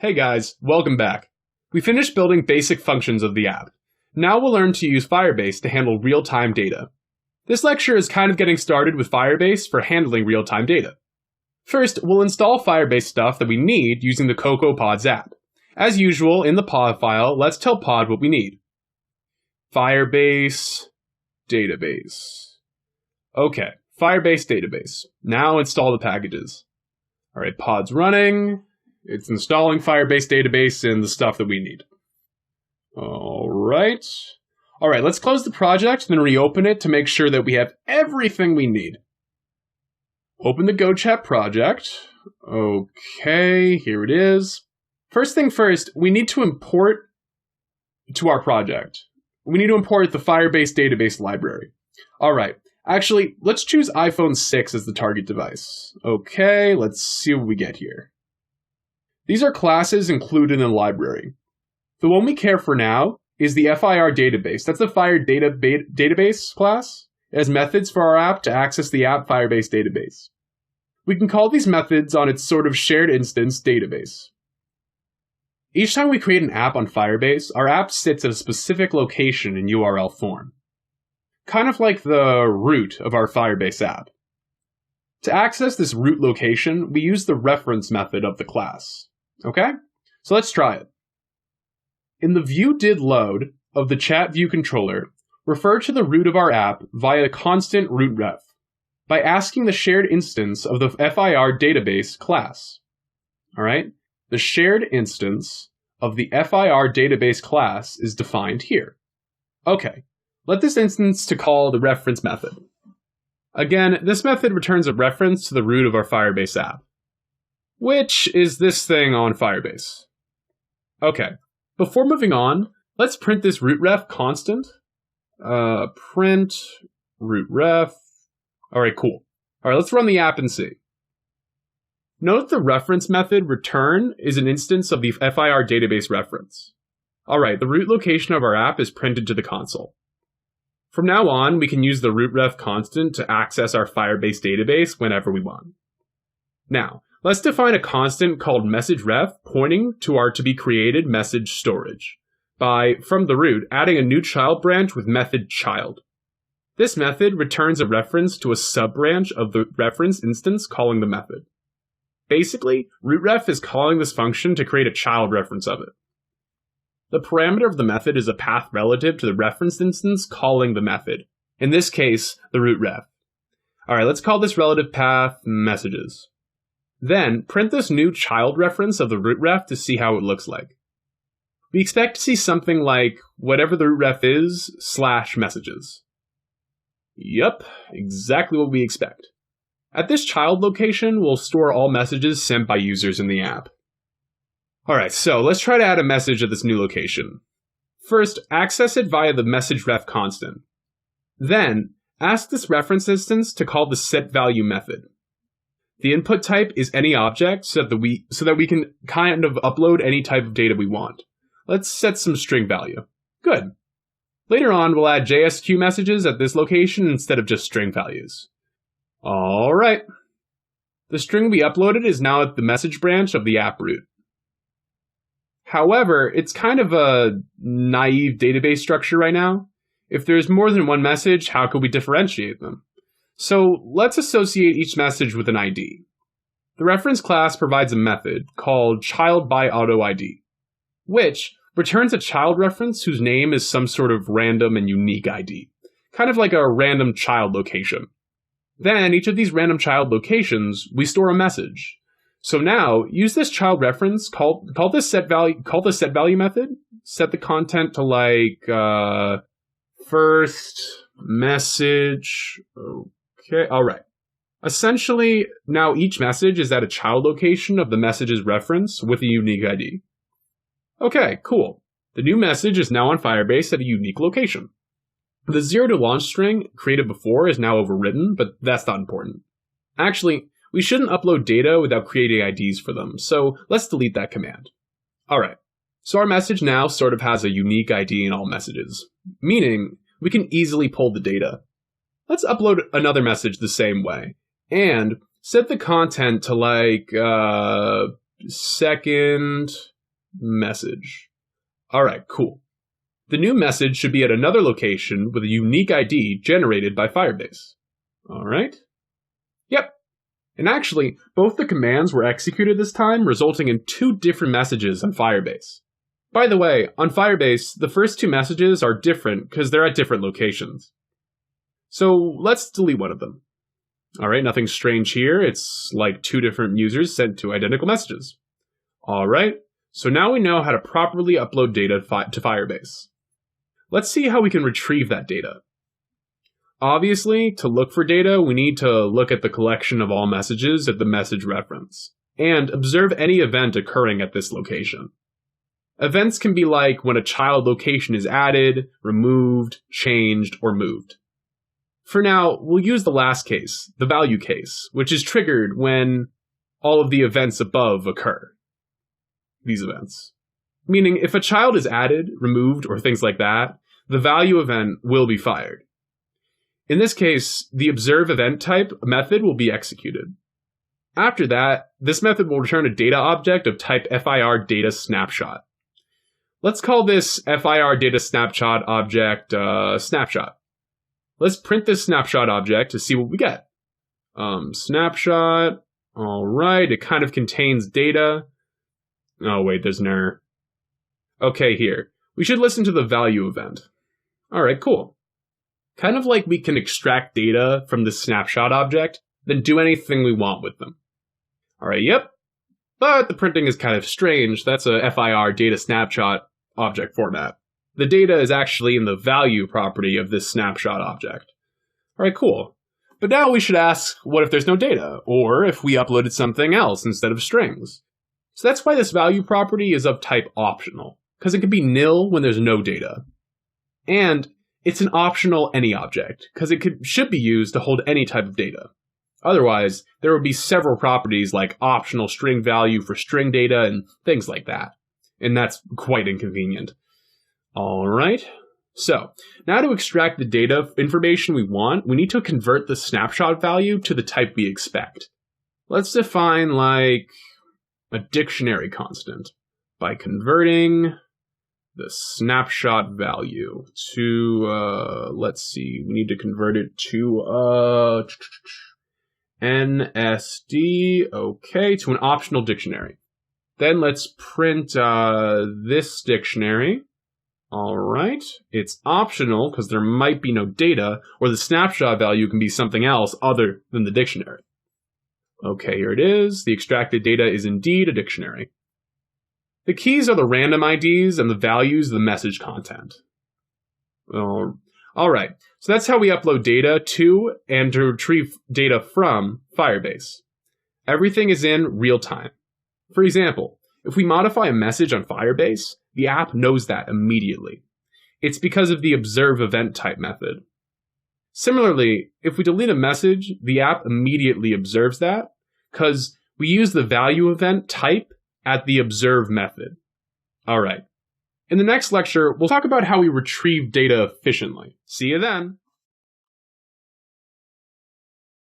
Hey guys, welcome back. We finished building basic functions of the app. Now we'll learn to use Firebase to handle real-time data. This lecture is kind of getting started with Firebase for handling real-time data. First, we'll install Firebase stuff that we need using the CocoaPods app. As usual, in the pod file, let's tell pod what we need. Firebase database. Okay, Firebase database. Now install the packages. All right, pod's running. It's installing Firebase database and the stuff that we need. All right, let's close the project and then reopen it to make sure that we have everything we need. Open the GoChat project. Okay, here it is. First thing first, we need to import to our project. We need to import the Firebase database library. All right, actually, let's choose iPhone 6 as the target device. Okay, let's see what we get here. These are classes included in the library. The one we care for now is the FIR database. That's the Fire database class. It has methods for our app to access the app Firebase database. We can call these methods on its sort of shared instance database. Each time we create an app on Firebase, our app sits at a specific location in URL form. Kind of like the root of our Firebase app. To access this root location, we use the reference method of the class. Okay, so let's try it. In the view_did_load of the chat view controller, refer to the root of our app via constant root ref by asking the shared instance of the FIR database class. All right, the shared instance of the FIR database class is defined here. Okay, let this instance to call the reference method. Again, this method returns a reference to the root of our Firebase app, which is this thing on Firebase. Okay, before moving on, let's print this root ref constant. Print root ref. All right, cool. All right, let's run the app and see. Note the reference method return is an instance of the FIR database reference. All right, the root location of our app is printed to the console. From now on, we can use the root ref constant to access our Firebase database whenever we want. Now, let's define a constant called messageRef pointing to our to-be-created message storage by, from the root, adding a new child branch with method child. This method returns a reference to a sub-branch of the reference instance calling the method. Basically, rootref is calling this function to create a child reference of it. The parameter of the method is a path relative to the reference instance calling the method. In this case, the rootref. All right, let's call this relative path messages. Then, print this new child reference of the rootref to see how it looks like. We expect to see something like whatever the rootref is /messages. Yup, exactly what we expect. At this child location, we'll store all messages sent by users in the app. Alright, so let's try to add a message at this new location. First, access it via the messageRef constant. Then, ask this reference instance to call the setValue method. The input type is any object so that we can kind of upload any type of data we want. Let's set some string value. Good. Later on, we'll add JSQ messages at this location instead of just string values. All right. The string we uploaded is now at the message branch of the app root. However, it's kind of a naive database structure right now. If there's more than one message, how could we differentiate them? So let's associate each message with an ID. The reference class provides a method called childByAutoID, which returns a child reference whose name is some sort of random and unique ID, kind of like a random child location. Then, each of these random child locations, we store a message. So now, use this child reference, call this setValue method, set the content to like first message. Okay, all right. Essentially, now each message is at a child location of the message's reference with a unique ID. Okay, cool. The new message is now on Firebase at a unique location. The Zero2Launch string created before is now overwritten, but that's not important. Actually, we shouldn't upload data without creating IDs for them, so let's delete that command. Alright, so our message now sort of has a unique ID in all messages, meaning we can easily pull the data. Let's upload another message the same way, and set the content to like second message. All right, cool. The new message should be at another location with a unique ID generated by Firebase. All right. Yep. And actually, both the commands were executed this time, resulting in 2 different messages on Firebase. By the way, on Firebase, the first 2 messages are different because they're at different locations. So let's delete one of them. All right, nothing strange here. It's like 2 different users sent 2 identical messages. All right, so now we know how to properly upload data to Firebase. Let's see how we can retrieve that data. Obviously, to look for data, we need to look at the collection of all messages at the message reference, and observe any event occurring at this location. Events can be like when a child location is added, removed, changed, or moved. For now, we'll use the last case, the value case, which is triggered when all of the events above occur. These events. Meaning, if a child is added, removed, or things like that, the value event will be fired. In this case, the observe event type method will be executed. After that, this method will return a data object of type FIR data snapshot. Let's call this FIR data snapshot object snapshot. Let's print this snapshot object to see what we get. Snapshot. All right, it kind of contains data. Oh, wait, there's an error. Okay, here. We should listen to the value event. All right, cool. Kind of like we can extract data from the snapshot object, then do anything we want with them. All right, yep. But the printing is kind of strange. That's a FIR data snapshot object format. The data is actually in the value property of this snapshot object. All right, cool. But now we should ask, what if there's no data? Or if we uploaded something else instead of strings? So that's why this value property is of type optional, because it can be nil when there's no data. And it's an optional any object, because it should be used to hold any type of data. Otherwise, there would be several properties like optional string value for string data and things like that. And that's quite inconvenient. All right. So now to extract the data information we want, we need to convert the snapshot value to the type we expect. Let's define like a dictionary constant by converting the snapshot value to, let's see, we need to convert it to NSD, okay, to an optional dictionary. Then let's print this dictionary. All right, it's optional because there might be no data, or the snapshot value can be something else other than the dictionary. Okay, here it is. The extracted data is indeed a dictionary. The keys are the random IDs and the values of the message content. All right, so that's how we upload data to and to retrieve data from Firebase. Everything is in real time. For example, if we modify a message on Firebase, the app knows that immediately. It's because of the observe event type method. Similarly, if we delete a message, the app immediately observes that because we use the value event type at the observe method. All right. In the next lecture, we'll talk about how we retrieve data efficiently. See you then.